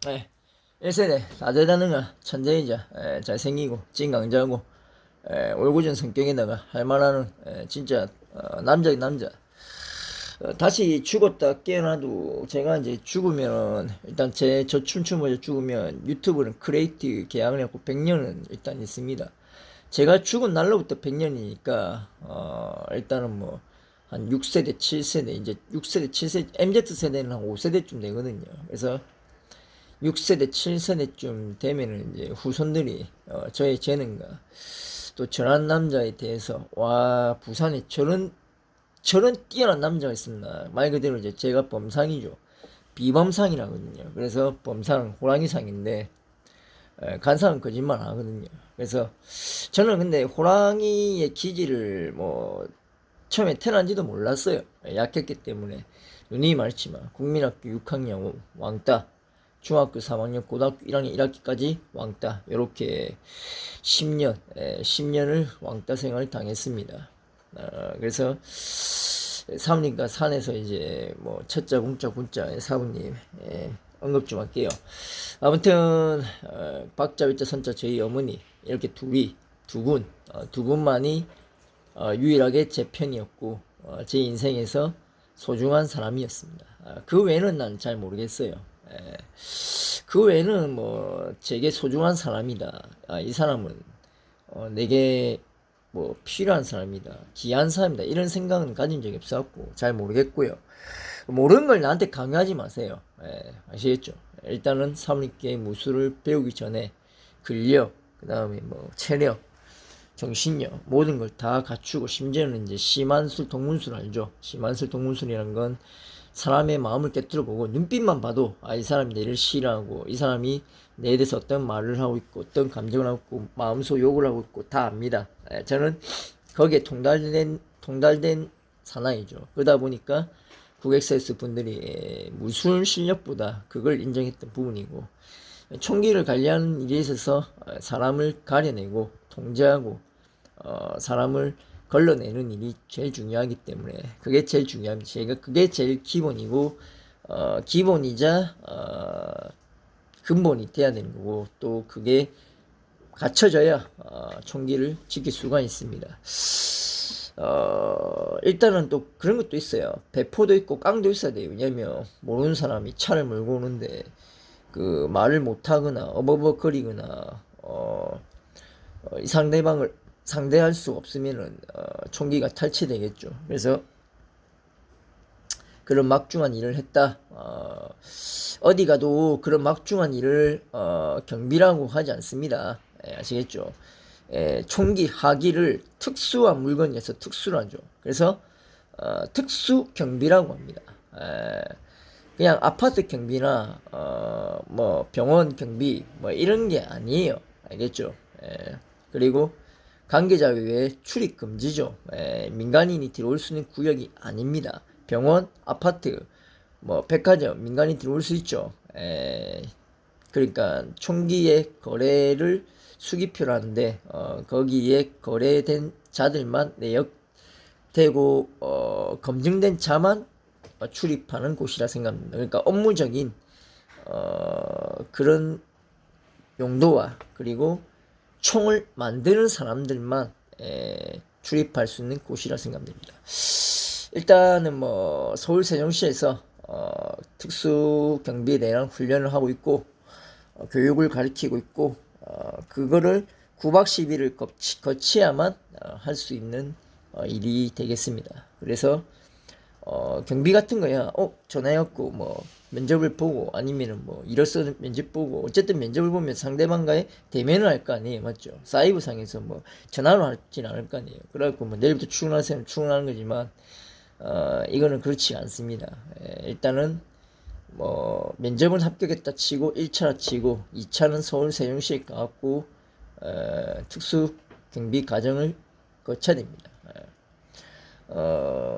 네. 1세대 다재다능한 천재이자 잘생기고 찐강자고 올고전 성격에다가 할만한 진짜 남자인 남자. 다시 죽었다 깨어나도 제가 이제 죽으면 일단 저 춤추면서 죽으면 유튜브는 크리에이트 계약을 해갖고 100년은 일단 있습니다. 제가 죽은 날로부터 100년이니까 일단은 뭐 한 6세대 7세대 이제 6세대 7세대 MZ세대는 한 5세대쯤 되거든요. 그래서 6세대 7세대쯤 되면은 이제 후손들이 저의 재능과 또 저런 남자에 대해서 와 부산에 저런 뛰어난 남자가 있습니다. 말 그대로 이제 제가 범상이죠. 비범상이라거든요. 그래서 범상 호랑이상인데 간상은 거짓말 안 하거든요. 그래서 저는 근데 호랑이의 기질을 뭐 처음에 태어난지도 몰랐어요. 약했기 때문에 누님이 말했지만 국민학교 6학년 왕따, 중학교 3학년, 고등학교 1학년 1학기까지 왕따, 요렇게 10년을 왕따 생활을 당했습니다. 그래서 사부님과 산에서 이제 뭐 첫자 공짜 군자 사부님 언급 좀 할게요. 아무튼 박자 위자 선자 저희 어머니 이렇게 두 분만이 유일하게 제 편이었고 제 인생에서 소중한 사람이었습니다. 그 외에는 난 잘 모르겠어요. 그 외에는 뭐 제게 소중한 사람이다. 이 사람은 내게 뭐 필요한 사람이다. 귀한 사람이다. 이런 생각은 가진 적이 없었고 잘 모르겠고요. 모르는 걸 나한테 강요하지 마세요. 아시겠죠? 일단은 사모님께 무술을 배우기 전에 근력, 그 다음에 뭐 체력, 정신력 모든 걸 다 갖추고 심지어는 이제 심한술 동문술 알죠? 심한술 동문술이라는 건 사람의 마음을 깨뜨려 보고 눈빛만 봐도 이 사람이 내를 싫어하고 이 사람이 내에 대해서 어떤 말을 하고 있고 어떤 감정을 하고 있고 마음속 욕을 하고 있고 다 압니다. 저는 거기에 통달된 사나이죠. 그러다 보니까 국엑세스 분들이 무술 실력보다 그걸 인정했던 부분이고 총기를 관리하는 일에 있어서 사람을 가려내고 통제하고 사람을 걸러내는 일이 제일 중요하기 때문에 그게 제일 중요합니다. 제가 그게 제일 기본이고 기본이자 근본이 돼야 되는 거고 또 그게 갖춰져야 총기를 지킬 수가 있습니다. 일단은 또 그런 것도 있어요. 배포도 있고 깡도 있어야 돼요. 왜냐면 모르는 사람이 차를 몰고 오는데 그 말을 못하거나 어버버거리거나 이 상대방을 상대할 수 없으면은 총기가 탈취되겠죠. 그래서 그런 막중한 일을 했다. 어디 가도 그런 막중한 일을 경비라고 하지 않습니다. 아시겠죠? 총기 하기를 특수한 물건에서 특수하죠. 그래서 특수 경비라고 합니다. 그냥 아파트 경비나 뭐 병원 경비 뭐 이런 게 아니에요. 알겠죠? 그리고 관계자 외에 출입 금지죠. 민간인이 들어올 수 있는 구역이 아닙니다. 병원, 아파트, 뭐 백화점 민간인이 들어올 수 있죠. 그러니까 총기의 거래를 수기표라는데 거기에 거래된 자들만 내역되고 검증된 자만 출입하는 곳이라 생각합니다. 그러니까 업무적인 그런 용도와 그리고 총을 만드는 사람들만 출입할 수 있는 곳이라 생각됩니다. 일단은 뭐 서울 세종시에서 특수 경비에 대한 훈련을 하고 있고 교육을 가르치고 있고 그거를 9박 10일을 거치야만 할 수 있는 일이 되겠습니다. 그래서 경비 같은 거야 전화해갖고 뭐 면접을 보고 아니면은 뭐 이력서 면접 보고 어쨌든 면접을 보면 상대방과의 대면을 할 거 아니에요. 맞죠? 사이버 상에서 뭐 전화로 하진 않을 거 아니에요. 그래갖고 뭐 내일부터 출근하세요 출근하는 거지만 이거는 그렇지 않습니다. 일단은 뭐 면접은 합격했다 치고 1차라 치고 2차는 서울 세종시에 가갖고 특수 경비 과정을 거쳐야 됩니다.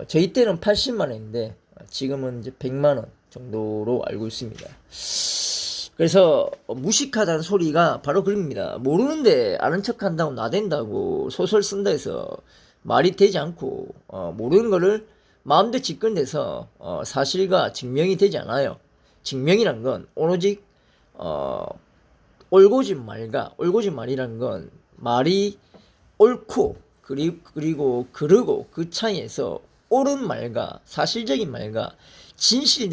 저희 때는 80만 원인데 지금은 이제 100만 원 정도로 알고 있습니다. 그래서 무식하다는 소리가 바로 그럽니다. 모르는데 아는 척 한다고 나댄다고 소설 쓴다 해서 말이 되지 않고 모르는 거를 마음대로 집권돼서 사실과 증명이 되지 않아요. 증명이란 건 오로지 올고진 말이라는 건 말이 옳고 그리고 그르고 그 차이에서 옳은 말과 사실적인 말과 진실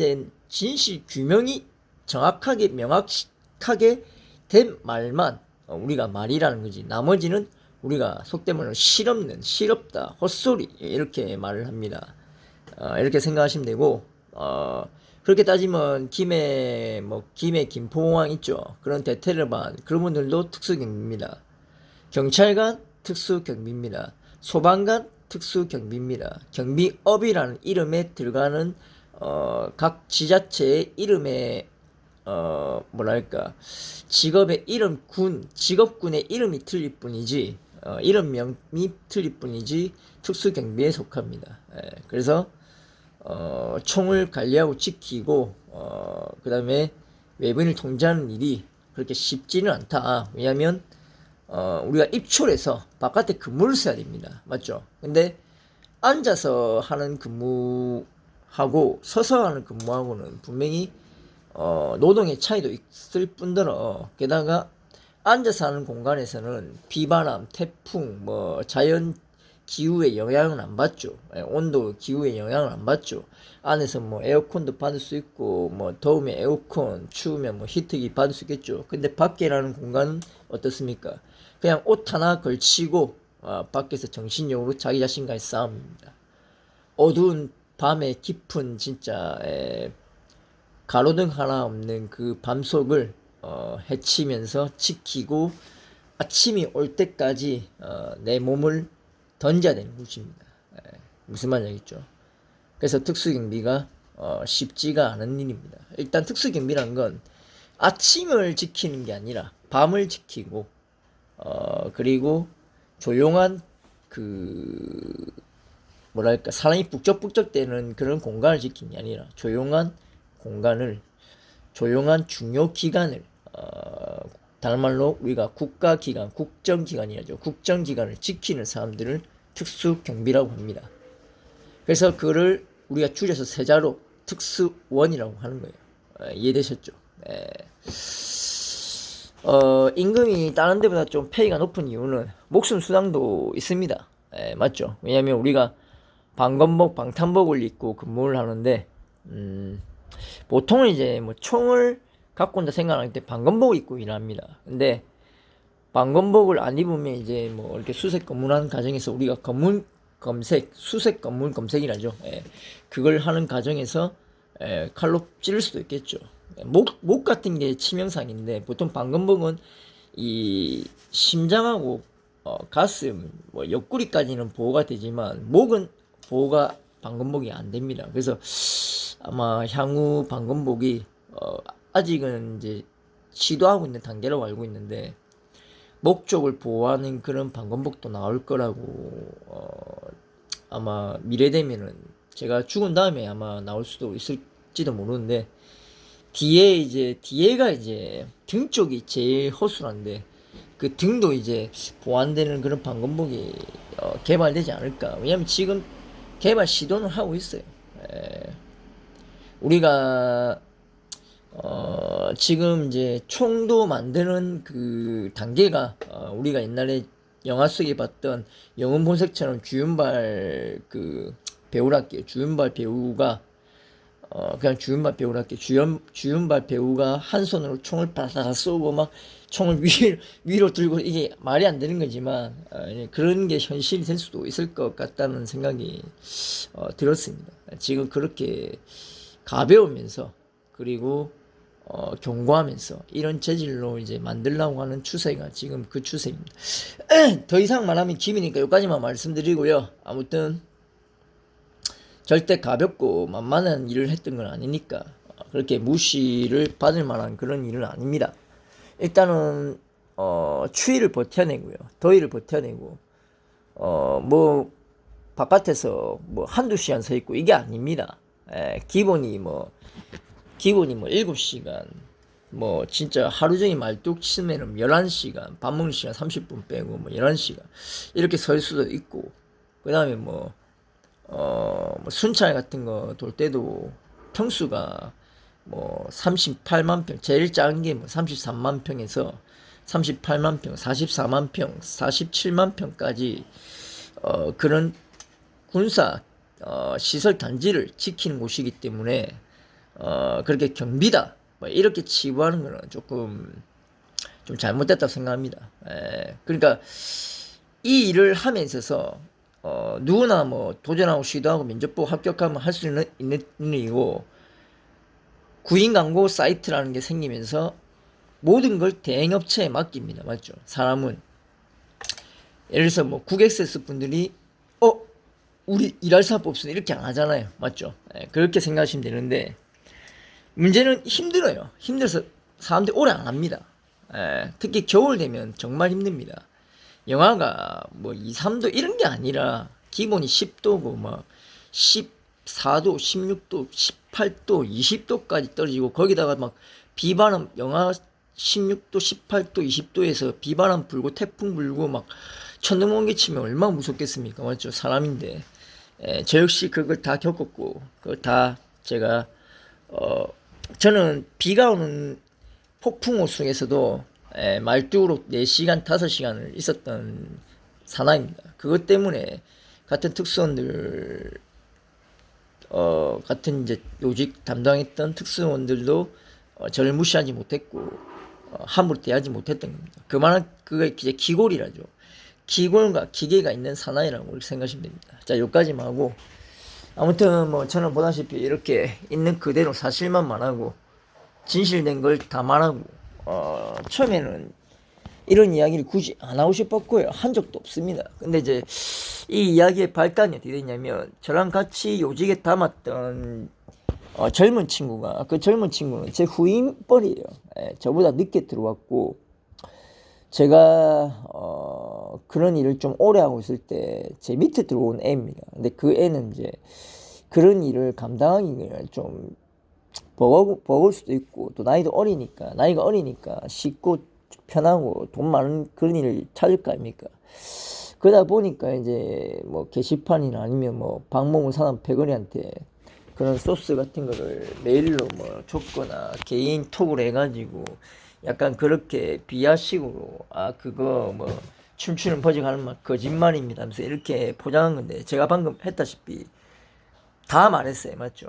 규명이 정확하게 명확하게 된 말만 우리가 말이라는 거지. 나머지는 우리가 속된 말로 실없는, 실없다, 헛소리 이렇게 말을 합니다. 이렇게 생각하시면 되고, 그렇게 따지면 김해 김포공항 있죠. 그런 대테러반 그런 분들도 특수경비입니다. 경찰관 특수경비입니다. 소방관 특수경비입니다. 경비업이라는 이름에 들어가는 각 지자체의 이름에 뭐랄까 직업의 이름 직업군의 이름이 틀릴 뿐이지 이름명이 틀릴 뿐이지 특수경비에 속합니다. 그래서 총을 관리하고 지키고 그 다음에 외부인을 통제하는 일이 그렇게 쉽지는 않다. 왜냐하면 우리가 입출해서 바깥에 근무를 써야 됩니다. 맞죠? 근데 앉아서 하는 근무하고 서서 하는 근무하고는 분명히 노동의 차이도 있을 뿐더러 게다가 앉아서 하는 공간에서는 비바람, 태풍, 뭐 자연 기후의 영향을 안 받죠. 온도, 기후의 영향을 안 받죠. 안에서 뭐 에어컨도 받을 수 있고, 뭐 더우면 에어컨, 추우면 뭐 히트기 받을 수 있겠죠. 근데 밖에라는 공간은 어떻습니까? 그냥 옷 하나 걸치고 밖에서 정신력으로 자기 자신과의 싸움입니다. 어두운 밤에 깊은 진짜 가로등 하나 없는 그 밤속을 헤치면서 지키고 아침이 올 때까지 내 몸을 던져야 되는 곳입니다. 무슨 말인지 알겠죠? 그래서 특수경비가 쉽지가 않은 일입니다. 일단 특수경비란 건 아침을 지키는 게 아니라 밤을 지키고 그리고 조용한 그 뭐랄까 사람이 북적북적대는 그런 공간을 지키는 게 아니라 조용한 공간을 조용한 중요 기관을 다른 말로 우리가 국가기관, 국정기관이라죠. 국정기관을 지키는 사람들을 특수경비라고 합니다. 그래서 그를 우리가 줄여서 세자로 특수원이라고 하는 거예요. 이해되셨죠? 임금이 다른 데보다 좀 페이가 높은 이유는 목숨 수당도 있습니다. 맞죠? 왜냐면 우리가 방검복, 방탄복을 입고 근무를 하는데 보통은 이제 뭐 총을 갖고 온다 생각할 때 방검복을 입고 일합니다. 근데 방검복을 안 입으면 이제 뭐 이렇게 수색 검문하는 과정에서 우리가 검문 검색, 수색 검문 검색이라죠. 그걸 하는 과정에서 칼로 찌를 수도 있겠죠. 목 같은 게 치명상인데 보통 방검복은 이 심장하고 가슴, 뭐 옆구리까지는 보호가 되지만 목은 보호가 방검복이 안 됩니다. 그래서 아마 향후 방검복이 아직은 이제 시도하고 있는 단계라고 알고 있는데 목 쪽을 보호하는 그런 방검복도 나올 거라고 아마 미래 되면은 제가 죽은 다음에 아마 나올 수도 있을지도 모르는데 뒤에가 이제 등 쪽이 제일 허술한데 그 등도 이제 보완되는 그런 방검복이 개발되지 않을까. 왜냐면 지금 개발 시도는 하고 있어요. 우리가 지금 이제 총도 만드는 그 단계가 우리가 옛날에 영화 속에 봤던 영웅본색처럼 주윤발 그 배우랄게요. 주윤발 배우가 그냥 주윤발 배우랄게요. 주윤발 배우가 한 손으로 총을 바다다 쏘고 막 총을 위로 들고 이게 말이 안 되는 거지만 그런 게 현실이 될 수도 있을 것 같다는 생각이 들었습니다. 지금 그렇게 가벼우면서 그리고 견고하면서 이런 재질로 이제 만들려고 하는 추세가 지금 그 추세입니다. 더 이상 말하면 김이니까 여기까지만 말씀드리고요. 아무튼 절대 가볍고 만만한 일을 했던 건 아니니까 그렇게 무시를 받을 만한 그런 일은 아닙니다. 일단은 추위를 버텨내고요. 더위를 버텨내고 뭐 바깥에서 뭐 한두 시간 서 있고 이게 아닙니다. 기본이 뭐 7시간 뭐 진짜 하루 종일 말뚝 치면은 11시간 밥 먹는 시간 30분 빼고 뭐 11시간 이렇게 설 수도 있고 그 다음에 뭐 순찰 같은 거 돌 때도 평수가 뭐 38만 평, 제일 작은 게 뭐 33만 평에서 38만 평, 44만 평, 47만 평까지 그런 군사 시설 단지를 지키는 곳이기 때문에 그렇게 경비다 뭐 이렇게 치부하는 거는 조금 좀 잘못됐다고 생각합니다. 그러니까 이 일을 함에 있어서 누구나 뭐 도전하고 시도하고 면접 보고 합격하면 할 수 있는 일이고, 구인 광고 사이트라는 게 생기면서 모든 걸 대행업체에 맡깁니다. 맞죠? 사람은 예를 들어서 뭐 국엑세스 분들이 우리 일할 사람 없으니 이렇게 안 하잖아요. 맞죠? 그렇게 생각하시면 되는데, 문제는 힘들어요. 힘들어서 사람들이 오래 안 합니다. 특히 겨울 되면 정말 힘듭니다. 영하가 뭐 2, 3도 이런 게 아니라 기본이 10도고 막 14도, 16도, 18도, 20도까지 떨어지고, 거기다가 막 비바람 영하 16도, 18도, 20도에서 비바람 불고 태풍 불고 막 천둥번개 치면 얼마나 무섭겠습니까? 맞죠? 사람인데. 저 역시 그걸 다 겪었고, 그걸 다 제가 저는 비가 오는 폭풍우 속에서도 말뚝으로 4시간, 5시간을 있었던 사나이입니다. 그것 때문에 같은 특수원들, 같은 이제 요직 담당했던 특수원들도 저를 무시하지 못했고, 함부로 대하지 못했던 겁니다. 그만한, 그게 이제 기골이라죠. 기골과 기계가 있는 사나이라고 생각하시면 됩니다. 자, 여기까지만 하고, 아무튼 뭐 저는 보다시피 이렇게 있는 그대로 사실만 말하고, 진실된 걸 다 말하고, 처음에는 이런 이야기를 굳이 안 하고 싶었고요. 한 적도 없습니다. 근데 이제 이 이야기의 발단이 어떻게 됐냐면, 저랑 같이 요직에 담았던 젊은 친구가, 그 젊은 친구는 제 후임뻘이에요. 저보다 늦게 들어왔고, 제가 그런 일을 좀 오래 하고 있을 때 제 밑에 들어온 애입니다. 근데 그 애는 이제 그런 일을 감당하기가 좀 버거울 수도 있고, 또 나이가 어리니까 쉽고 편하고 돈 많은 그런 일을 찾을 거 아닙니까? 그러다 보니까 이제 뭐 게시판이나 아니면 뭐 박몽우 사람 패거리한테 그런 소스 같은 거를 메일로 뭐 줬거나 개인 톡으로 해가지고 약간 그렇게 비하식으로 그거 뭐 춤추는 버짓하는 말 거짓말입니다 하면서 이렇게 포장한 건데, 제가 방금 했다시피 다 말했어요. 맞죠?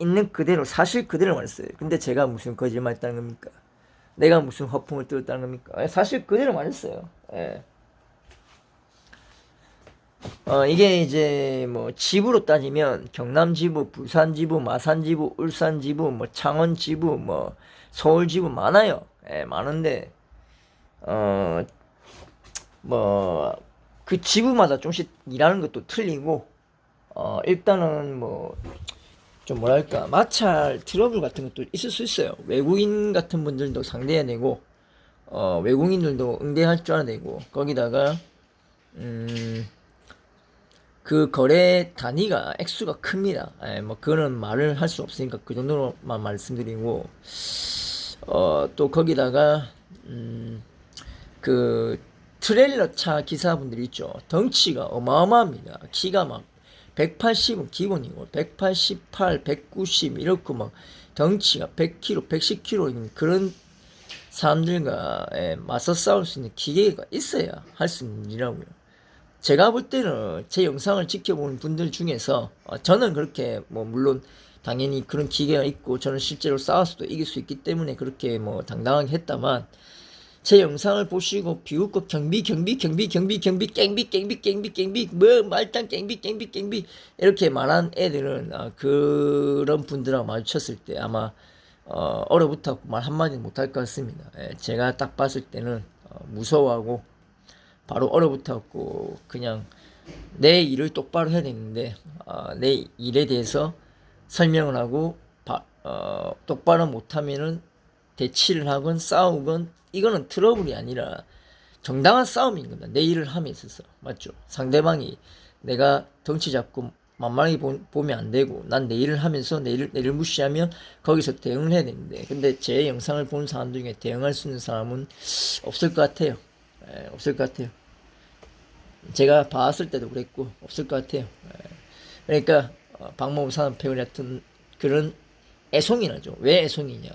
있는 그대로 사실 그대로 말했어요. 근데 제가 무슨 거짓말 했다는 겁니까? 내가 무슨 허풍을 뜯었다는 겁니까? 사실 그대로 말했어요. 이게 이제 뭐 지부로 따지면 경남 지부, 부산 지부, 마산 지부, 울산 지부, 뭐 창원 지부, 뭐 서울 지부 많아요. 많은데 뭐 그 지부마다 조금씩 일하는 것도 틀리고, 일단은 뭐 좀 뭐랄까 마찰 트러블 같은 것도 있을 수 있어요. 외국인 같은 분들도 상대해야 되고, 외국인들도 응대할 줄 알아야 되고, 거기다가 그 거래 단위가 액수가 큽니다. 뭐 그거는 말을 할 수 없으니까 그 정도로만 말씀드리고, 또 거기다가 그 트레일러 차 기사분들 있죠. 덩치가 어마어마합니다. 키가 막 180은 기본이고 188, 190 이렇고 막 덩치가 100kg, 110kg 그런 사람들과 맞서 싸울 수 있는 기계가 있어야 할 수 있는 일이라고요. 제가 볼 때는 제 영상을 지켜보는 분들 중에서 저는 그렇게 뭐 물론 당연히 그런 기계가 있고 저는 실제로 싸워서도 이길 수 있기 때문에 그렇게 뭐 당당하게 했다만, 제 영상을 보시고 비웃고 경비 뭐 말단 깽비 이렇게 말한 애들은 그런 분들하고 마주쳤을 때 아마 얼어붙어 말 한마디 못할 것 같습니다. 제가 딱 봤을 때는 무서워하고 바로 얼어붙어갖고 그냥 내 일을 똑바로 해야 되는데 내 일에 대해서 설명을 하고 똑바로 못하면은 대치를 하건 싸우건, 이거는 트러블이 아니라 정당한 싸움인 겁니다. 내 일을 함에 있어서. 맞죠? 상대방이 내가 덩치 잡고 만만하게 보면 안 되고, 난 내 일을 하면서 내를 무시하면 거기서 대응을 해야 되는데, 근데 제 영상을 본 사람 중에 대응할 수 있는 사람은 없을 것 같아요. 없을 것 같아요. 제가 봤을 때도 그랬고 없을 것 같아요. 그러니까 박모우 산업회원 같은 그런 애송이 나죠. 왜 애송이냐?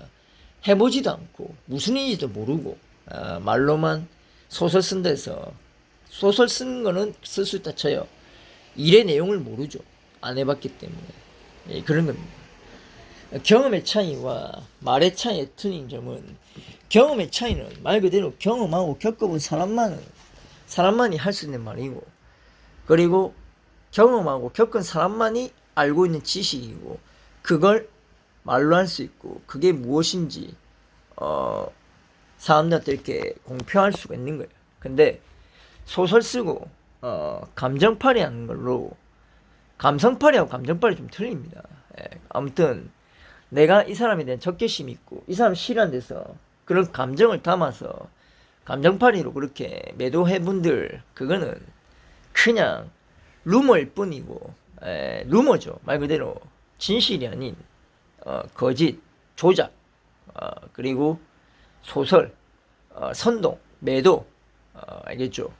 해보지도 않고 무슨 일인지도 모르고 말로만 소설 쓴 데서 소설 쓴 거는 쓸 수 있다 쳐요. 일의 내용을 모르죠. 안 해봤기 때문에. 예, 그런 겁니다. 경험의 차이와 말의 차이의 틀린 점은 경험의 차이는 말 그대로 경험하고 겪어본 사람만이 할 수 있는 말이고, 그리고 경험하고 겪은 사람만이 알고 있는 지식이고, 그걸 말로 할 수 있고, 그게 무엇인지 사람들한테 이렇게 공표할 수가 있는 거예요. 근데 소설 쓰고 감정팔이 하는 걸로, 감성팔이하고 감정팔이 좀 틀립니다. 예, 아무튼 내가 이 사람에 대한 적개심이 있고 이 사람 싫어하는 데서 그런 감정을 담아서 감정팔이로 그렇게 매도해 분들, 그거는 그냥 루머일 뿐이고, 루머죠. 말 그대로 진실이 아닌 거짓, 조작, 그리고 소설, 선동, 매도, 알겠죠?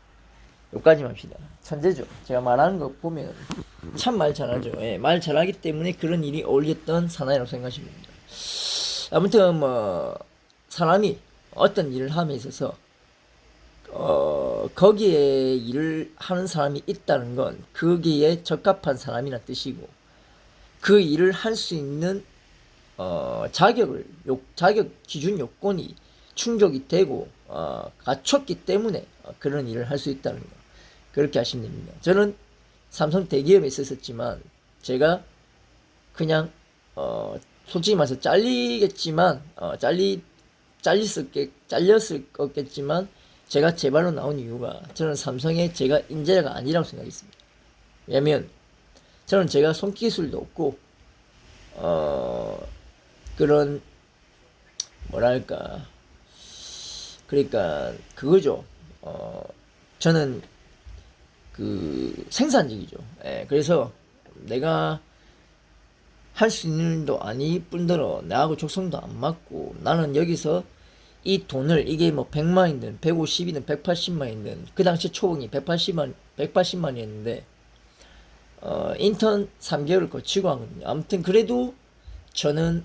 여기까지만 합시다. 천재죠. 제가 말하는 거 보면 참 말 잘하죠. 예, 말 잘하기 때문에 그런 일이 어울렸던 사나이라고 생각하시면 됩니다. 아무튼 뭐 사람이 어떤 일을 함에 있어서 거기에 일을 하는 사람이 있다는 건 거기에 적합한 사람이란 뜻이고, 그 일을 할 수 있는 자격 기준 요건이 충족이 되고 갖췄기 때문에 그런 일을 할 수 있다는 거, 그렇게 하시면 됩니다. 저는 삼성 대기업에 있었지만 제가 그냥 솔직히 말해서 잘리겠지만 잘렸을 거겠지만 제가 제 발로 나온 이유가, 저는 삼성에 제가 인재가 아니라고 생각했습니다. 왜냐면 저는 제가 손기술도 없고 그런 뭐랄까, 그러니까 그거죠. 저는 그 생산직이죠. 예, 그래서 내가 할 수 있는 일도 아닐 뿐더러 나하고 적성도 안 맞고, 나는 여기서 이 돈을, 이게 뭐 100만이든 150이든 180만이든 그 당시 초봉이 180만이었는데 인턴 3개월을 거치고 하거든요. 아무튼 그래도 저는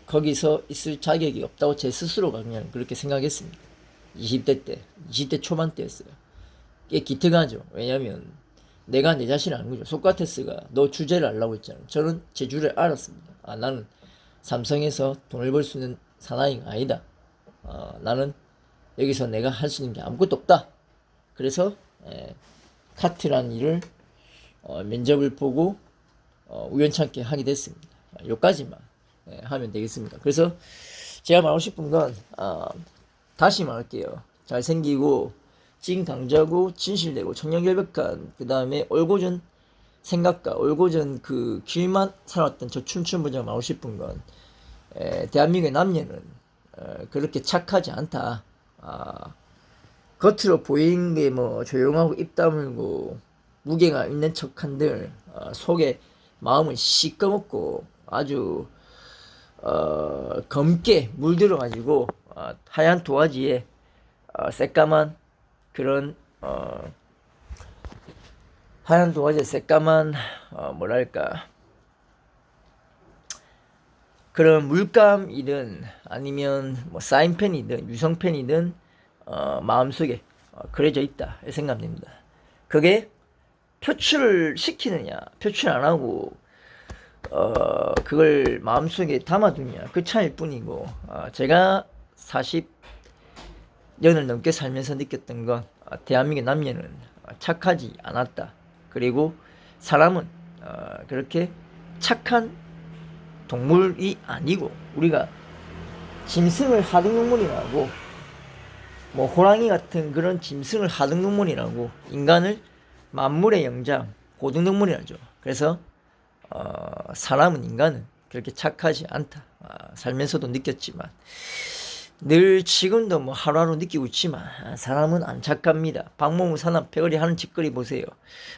거기서 있을 자격이 없다고 제 스스로가 그냥 그렇게 생각했습니다. 20대 초반 때였어요. 이게 기특하죠. 왜냐면 내가 내 자신을 아는 거죠. 소크라테스가 너 주제를 알라고 했잖아. 저는 제 주제를 알았습니다. 나는 삼성에서 돈을 벌 수 있는 사나이가 아니다. 나는 여기서 내가 할 수 있는 게 아무것도 없다. 그래서 카트라는 일을 면접을 보고 우연찮게 하게 됐습니다. 여기까지만 하면 되겠습니다. 그래서 제가 말하고 싶은 건 다시 말할게요. 잘생기고 진강자고 진실되고 청렴결백한, 그 다음에 올고전 생각과 올고전 그 길만 살았던 저 춘춘부장 말하고 싶은 건, 대한민국의 남녀는 그렇게 착하지 않다. 겉으로 보이는 게 뭐 조용하고 입 다물고 무게가 있는 척한들 속에 마음은 시꺼멓고 아주 검게 물들어가지고 하얀 도화지에 새까만 그런 하얀 도화지에 새까만 뭐랄까, 그런 물감이든 아니면 뭐 사인펜이든 유성펜이든 마음속에 그려져 있다 생각됩니다. 그게 표출을 시키느냐 표출 안 하고 그걸 마음속에 담아두냐, 그 차이일 뿐이고, 제가 40년을 넘게 살면서 느꼈던 건 대한민국의 남녀는 착하지 않았다. 그리고 사람은 그렇게 착한 동물이 아니고, 우리가 짐승을 하등동물이라고, 뭐 호랑이 같은 그런 짐승을 하등동물이라고, 인간을 만물의 영장 고등동물이라죠. 그래서 사람은, 인간은 그렇게 착하지 않다. 살면서도 느꼈지만 늘 지금도 뭐 하루하루 느끼고 있지만 사람은 안 착합니다. 박모무 사납 패거리 하는 짓거리 보세요.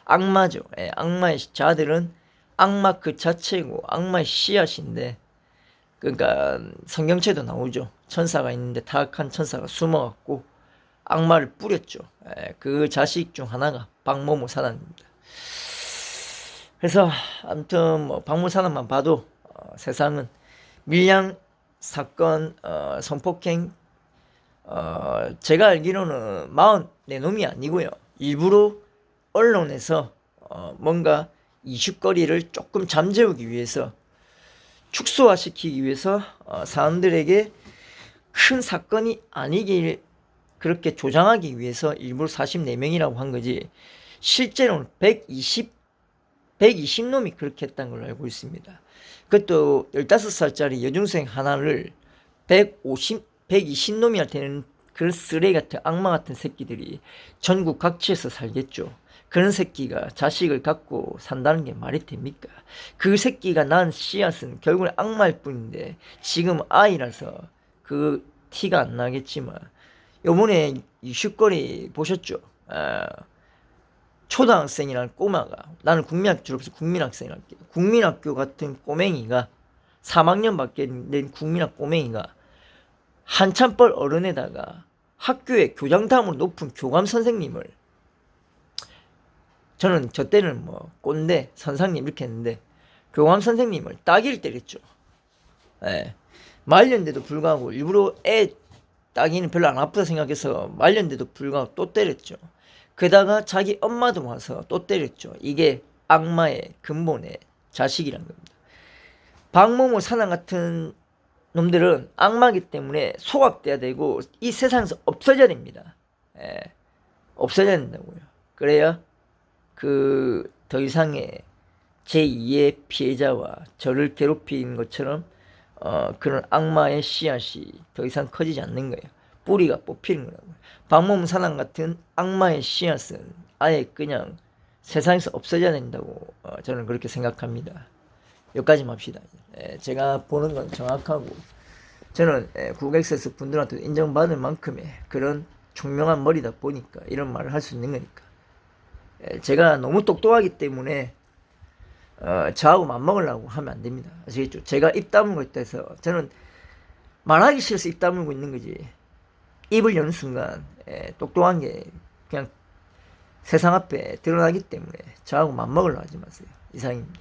악마죠. 악마의 자들은 악마 그 자체고 악마의 씨앗인데, 그러니까 성경책도 나오죠. 천사가 있는데 타악한 천사가 숨어갖고 악마를 뿌렸죠. 그 자식 중 하나가 박모무 사납입니다. 그래서 아무튼 뭐 박모무 사납만 봐도 세상은 밀양 사건, 성폭행, 제가 알기로는 44놈이 아니고요. 일부러 언론에서 뭔가 이슈거리를 조금 잠재우기 위해서, 축소화시키기 위해서 사람들에게 큰 사건이 아니길 그렇게 조장하기 위해서 일부러 44명이라고 한 거지, 실제로는 120놈이 그렇게 했다는 걸로 알고 있습니다. 그것도 15살짜리 여중생 하나를 120놈이나 되는 그런 쓰레기 같은 악마 같은 새끼들이 전국 각지에서 살겠죠. 그런 새끼가 자식을 갖고 산다는 게 말이 됩니까? 그 새끼가 낳은 씨앗은 결국은 악마일 뿐인데, 지금 아이라서 그 티가 안 나겠지만, 요번에 이슈거리 보셨죠? 초등학생이라는 꼬마가, 나는 국민학교 졸업해서 국민학생을 할게요. 국민학교 같은 꼬맹이가, 3학년밖에 된 국민학 꼬맹이가 한참 뻘 어른에다가 학교의 교장담으로 높은 교감 선생님을, 저는 저 때는 뭐 꼰대 선생님 이렇게 했는데, 교감 선생님을 따귀를 때렸죠. 말년데도 불구하고 일부러 애 따귀는 별로 안 아프다 생각해서 말년데도 불구하고 또 때렸죠. 게다가 자기 엄마도 와서 또 때렸죠. 이게 악마의 근본의 자식이란 겁니다. 박모모 사남 같은 놈들은 악마이기 때문에 소각돼야 되고 이 세상에서 없어져야 됩니다. 없어져야 된다고요. 그래야 더 이상의 제2의 피해자와 저를 괴롭히는 것처럼 그런 악마의 씨앗이 더 이상 커지지 않는 거예요. 뿌리가 뽑히는 거라고요. 박모모 사람 같은 악마의 씨앗은 아예 그냥 세상에서 없어져야 된다고 저는 그렇게 생각합니다. 여기까지 합시다. 제가 보는 건 정확하고, 저는 국엑세스 분들한테 인정받을 만큼의 그런 총명한 머리다 보니까 이런 말을 할 수 있는 거니까. 제가 너무 똑똑하기 때문에 저하고 맞먹으려고 하면 안 됩니다. 아시겠죠? 제가 입 다물고 있다 해서 저는 말하기 싫어서 입 다물고 있는 거지, 입을 여는 순간 똑똑한 게 그냥 세상 앞에 드러나기 때문에 저하고 맞먹으려고 하지 마세요. 이상입니다.